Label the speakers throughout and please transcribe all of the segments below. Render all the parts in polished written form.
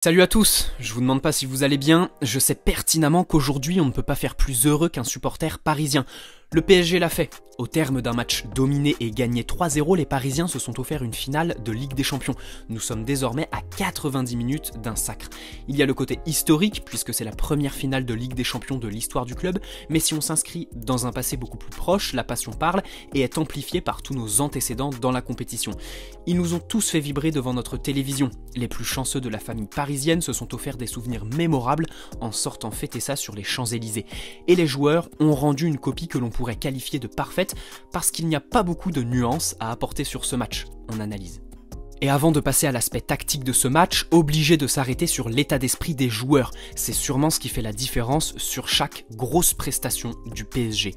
Speaker 1: Salut à tous, je vous demande pas si vous allez bien, je sais pertinemment qu'aujourd'hui on ne peut pas faire plus heureux qu'un supporter parisien. Le PSG l'a fait. Au terme d'un match dominé et gagné 3-0, les Parisiens se sont offerts une finale de Ligue des Champions. Nous sommes désormais à 90 minutes d'un sacre. Il y a le côté historique, puisque c'est la première finale de Ligue des Champions de l'histoire du club, mais si on s'inscrit dans un passé beaucoup plus proche, la passion parle et est amplifiée par tous nos antécédents dans la compétition. Ils nous ont tous fait vibrer devant notre télévision. Les plus chanceux de la famille parisienne se sont offerts des souvenirs mémorables en sortant fêter ça sur les Champs-Élysées. Et les joueurs ont rendu une copie que l'on pourrait qualifier de parfaite parce qu'il n'y a pas beaucoup de nuances à apporter sur ce match. On analyse. Et avant de passer à l'aspect tactique de ce match, obligé de s'arrêter sur l'état d'esprit des joueurs. C'est sûrement ce qui fait la différence sur chaque grosse prestation du PSG.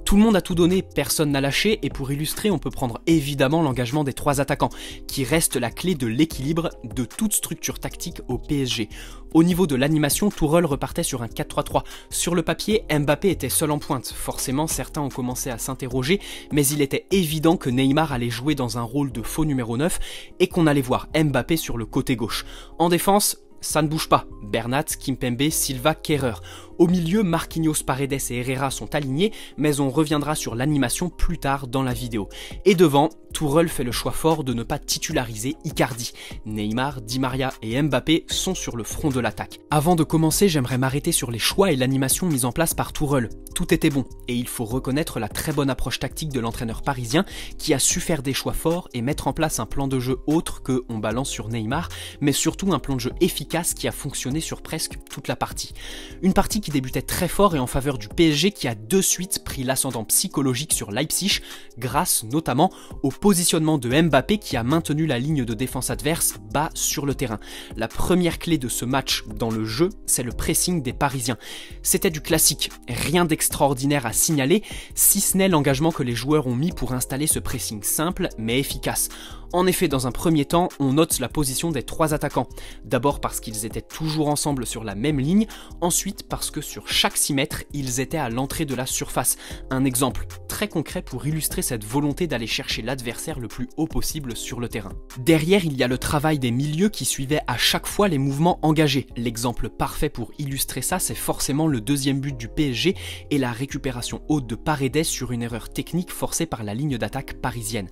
Speaker 1: Tout le monde a tout donné, personne n'a lâché, et pour illustrer, on peut prendre évidemment l'engagement des trois attaquants, qui reste la clé de l'équilibre de toute structure tactique au PSG. Au niveau de l'animation, Tourelle repartait sur un 4-3-3. Sur le papier, Mbappé était seul en pointe. Forcément, certains ont commencé à s'interroger, mais il était évident que Neymar allait jouer dans un rôle de faux numéro 9 et qu'on allait voir Mbappé sur le côté gauche. En défense, ça ne bouge pas. Bernat, Kimpembe, Silva, Kehrer. Au milieu, Marquinhos, Paredes et Herrera sont alignés, mais on reviendra sur l'animation plus tard dans la vidéo. Et devant, Tourelle fait le choix fort de ne pas titulariser Icardi. Neymar, Di Maria et Mbappé sont sur le front de l'attaque. Avant de commencer, j'aimerais m'arrêter sur les choix et l'animation mise en place par Tourelle. Tout était bon, et il faut reconnaître la très bonne approche tactique de l'entraîneur parisien qui a su faire des choix forts et mettre en place un plan de jeu autre que on balance sur Neymar, mais surtout un plan de jeu efficace qui a fonctionné sur presque toute la partie. Une partie qui débutait très fort et en faveur du PSG qui a de suite pris l'ascendant psychologique sur Leipzig grâce notamment au positionnement de Mbappé qui a maintenu la ligne de défense adverse bas sur le terrain. La première clé de ce match dans le jeu, c'est le pressing des Parisiens. C'était du classique, rien d'extraordinaire à signaler, si ce n'est l'engagement que les joueurs ont mis pour installer ce pressing simple mais efficace. En effet, dans un premier temps, on note la position des trois attaquants. D'abord parce qu'ils étaient toujours ensemble sur la même ligne, ensuite parce que sur chaque 6 mètres, ils étaient à l'entrée de la surface. Un exemple très concret pour illustrer cette volonté d'aller chercher l'adversaire le plus haut possible sur le terrain. Derrière, il y a le travail des milieux qui suivaient à chaque fois les mouvements engagés. L'exemple parfait pour illustrer ça, c'est forcément le deuxième but du PSG et la récupération haute de Paredes sur une erreur technique forcée par la ligne d'attaque parisienne.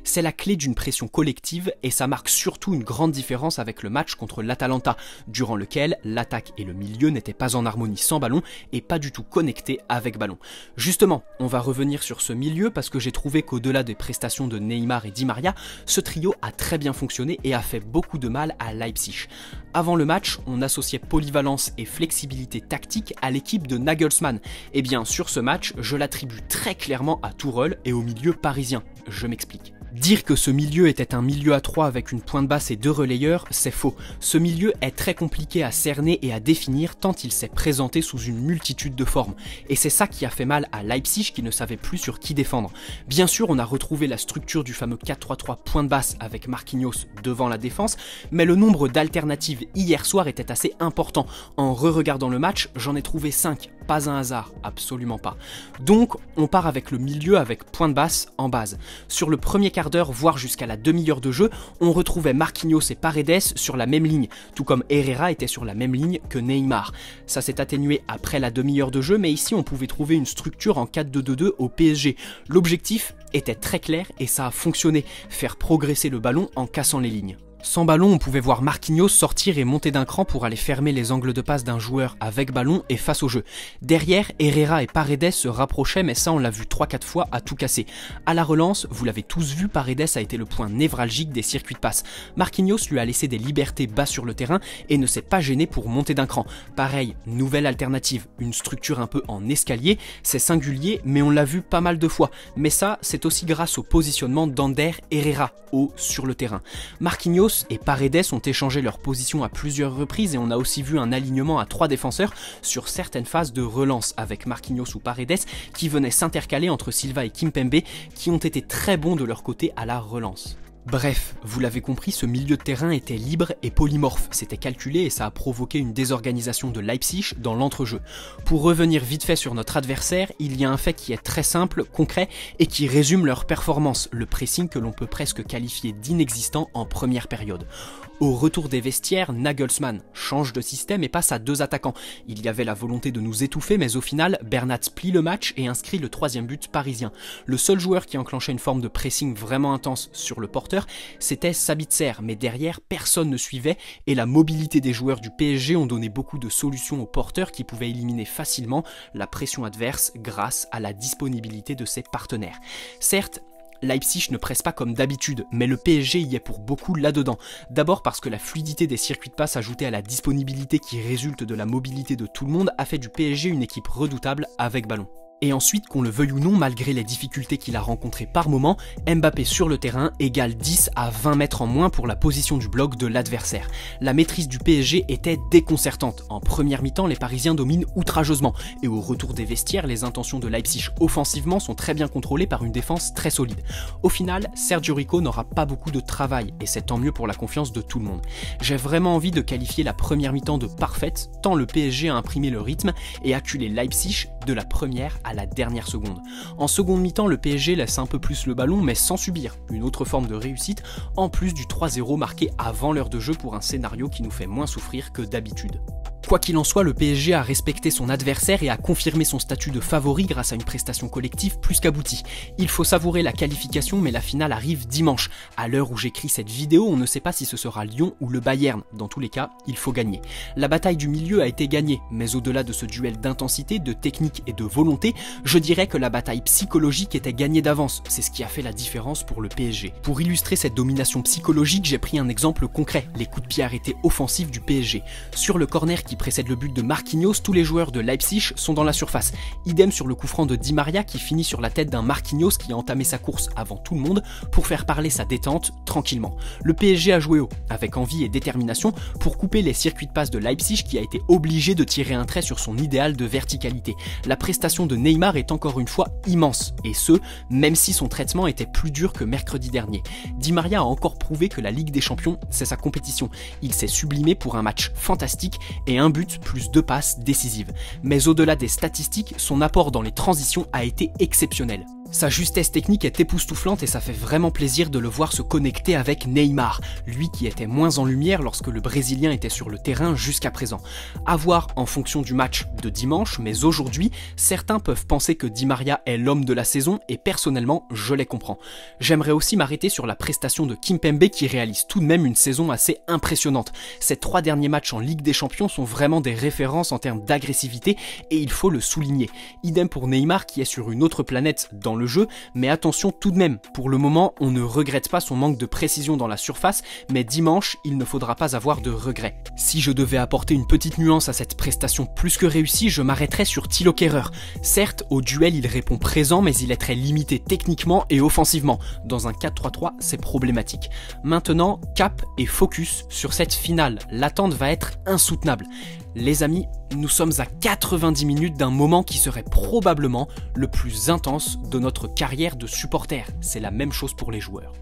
Speaker 1: C'est la clé d'une pression collective et ça marque surtout une grande différence avec le match contre l'Atalanta, durant lequel l'attaque et le milieu n'étaient pas en harmonie sans ballon et pas du tout connectés avec ballon. Justement, on va revenir sur ce milieu parce que j'ai trouvé qu'au-delà des prestations de Neymar et Di Maria, ce trio a très bien fonctionné et a fait beaucoup de mal à Leipzig. Avant le match, on associait polyvalence et flexibilité tactique à l'équipe de Nagelsmann. Et bien sur ce match, je l'attribue très clairement à Tourelle et au milieu parisien. Je m'explique. Dire que ce milieu était un milieu à 3 avec une pointe basse et 2 relayeurs, c'est faux. Ce milieu est très compliqué à cerner et à définir tant il s'est présenté sous une multitude de formes. Et c'est ça qui a fait mal à Leipzig qui ne savait plus sur qui défendre. Bien sûr, on a retrouvé la structure du fameux 4-3-3 pointe basse avec Marquinhos devant la défense, mais le nombre d'alternatives hier soir était assez important. En re-regardant le match, j'en ai trouvé 5. Pas un hasard, absolument pas. Donc, on part avec le milieu avec pointe basse en base. Sur le premier quart d'heure, voire jusqu'à la demi-heure de jeu, on retrouvait Marquinhos et Paredes sur la même ligne, tout comme Herrera était sur la même ligne que Neymar. Ça s'est atténué après la demi-heure de jeu, mais ici on pouvait trouver une structure en 4-2-2-2 au PSG. L'objectif était très clair et ça a fonctionné, faire progresser le ballon en cassant les lignes. Sans ballon, on pouvait voir Marquinhos sortir et monter d'un cran pour aller fermer les angles de passe d'un joueur avec ballon et face au jeu. Derrière, Herrera et Paredes se rapprochaient, mais ça on l'a vu 3-4 fois à tout casser. À la relance, vous l'avez tous vu, Paredes a été le point névralgique des circuits de passe. Marquinhos lui a laissé des libertés bas sur le terrain et ne s'est pas gêné pour monter d'un cran. Pareil, nouvelle alternative, une structure un peu en escalier, c'est singulier, mais on l'a vu pas mal de fois. Mais ça, c'est aussi grâce au positionnement d'Ander Herrera, haut sur le terrain. Marquinhos et Paredes ont échangé leur position à plusieurs reprises et on a aussi vu un alignement à 3 défenseurs sur certaines phases de relance avec Marquinhos ou Paredes qui venaient s'intercaler entre Silva et Kimpembe qui ont été très bons de leur côté à la relance. Bref, vous l'avez compris, ce milieu de terrain était libre et polymorphe, c'était calculé et ça a provoqué une désorganisation de Leipzig dans l'entrejeu. Pour revenir vite fait sur notre adversaire, il y a un fait qui est très simple, concret et qui résume leur performance, le pressing que l'on peut presque qualifier d'inexistant en première période. Au retour des vestiaires, Nagelsmann change de système et passe à 2 attaquants. Il y avait la volonté de nous étouffer, mais au final, Bernat plie le match et inscrit le 3e but parisien. Le seul joueur qui enclenchait une forme de pressing vraiment intense sur le porteur, c'était Sabitzer, mais derrière, personne ne suivait et la mobilité des joueurs du PSG ont donné beaucoup de solutions aux porteurs qui pouvaient éliminer facilement la pression adverse grâce à la disponibilité de ses partenaires. Certes, Leipzig ne presse pas comme d'habitude, mais le PSG y est pour beaucoup là-dedans. D'abord parce que la fluidité des circuits de passe ajoutée à la disponibilité qui résulte de la mobilité de tout le monde a fait du PSG une équipe redoutable avec ballon. Et ensuite, qu'on le veuille ou non, malgré les difficultés qu'il a rencontrées par moment, Mbappé sur le terrain égale 10 à 20 mètres en moins pour la position du bloc de l'adversaire. La maîtrise du PSG était déconcertante. En première mi-temps, les Parisiens dominent outrageusement. Et au retour des vestiaires, les intentions de Leipzig offensivement sont très bien contrôlées par une défense très solide. Au final, Sergio Rico n'aura pas beaucoup de travail, et c'est tant mieux pour la confiance de tout le monde. J'ai vraiment envie de qualifier la première mi-temps de parfaite, tant le PSG a imprimé le rythme et acculé Leipzig de la première à la dernière seconde. En seconde mi-temps, le PSG laisse un peu plus le ballon, mais sans subir, une autre forme de réussite, en plus du 3-0 marqué avant l'heure de jeu pour un scénario qui nous fait moins souffrir que d'habitude. Quoi qu'il en soit, le PSG a respecté son adversaire et a confirmé son statut de favori grâce à une prestation collective plus qu'aboutie. Il faut savourer la qualification, mais la finale arrive dimanche. À l'heure où j'écris cette vidéo, on ne sait pas si ce sera Lyon ou le Bayern. Dans tous les cas, il faut gagner. La bataille du milieu a été gagnée, mais au-delà de ce duel d'intensité, de technique et de volonté, je dirais que la bataille psychologique était gagnée d'avance. C'est ce qui a fait la différence pour le PSG. Pour illustrer cette domination psychologique, j'ai pris un exemple concret, les coups de pied arrêtés offensifs du PSG. Sur le corner qui précède le but de Marquinhos, tous les joueurs de Leipzig sont dans la surface. Idem sur le coup franc de Di Maria qui finit sur la tête d'un Marquinhos qui a entamé sa course avant tout le monde pour faire parler sa détente tranquillement. Le PSG a joué haut, avec envie et détermination, pour couper les circuits de passe de Leipzig qui a été obligé de tirer un trait sur son idéal de verticalité. La prestation de Neymar est encore une fois immense, et ce, même si son traitement était plus dur que mercredi dernier. Di Maria a encore prouvé que la Ligue des Champions, c'est sa compétition. Il s'est sublimé pour un match fantastique et un but plus 2 passes décisives. Mais au-delà des statistiques, son apport dans les transitions a été exceptionnel. Sa justesse technique est époustouflante et ça fait vraiment plaisir de le voir se connecter avec Neymar, lui qui était moins en lumière lorsque le Brésilien était sur le terrain jusqu'à présent. À voir en fonction du match de dimanche, mais aujourd'hui, certains peuvent penser que Di Maria est l'homme de la saison et personnellement, je les comprends. J'aimerais aussi m'arrêter sur la prestation de Kimpembe qui réalise tout de même une saison assez impressionnante. Ces 3 derniers matchs en Ligue des Champions sont vraiment des références en termes d'agressivité et il faut le souligner. Idem pour Neymar qui est sur une autre planète dans le jeu, mais attention tout de même, pour le moment on ne regrette pas son manque de précision dans la surface, mais dimanche il ne faudra pas avoir de regrets. Si je devais apporter une petite nuance à cette prestation plus que réussie, je m'arrêterais sur Thilo Kehrer. Certes, au duel il répond présent, mais il est très limité techniquement et offensivement. Dans un 4-3-3, c'est problématique. Maintenant, cap et focus sur cette finale, l'attente va être insoutenable. Les amis, nous sommes à 90 minutes d'un moment qui serait probablement le plus intense de notre carrière de supporter. C'est la même chose pour les joueurs.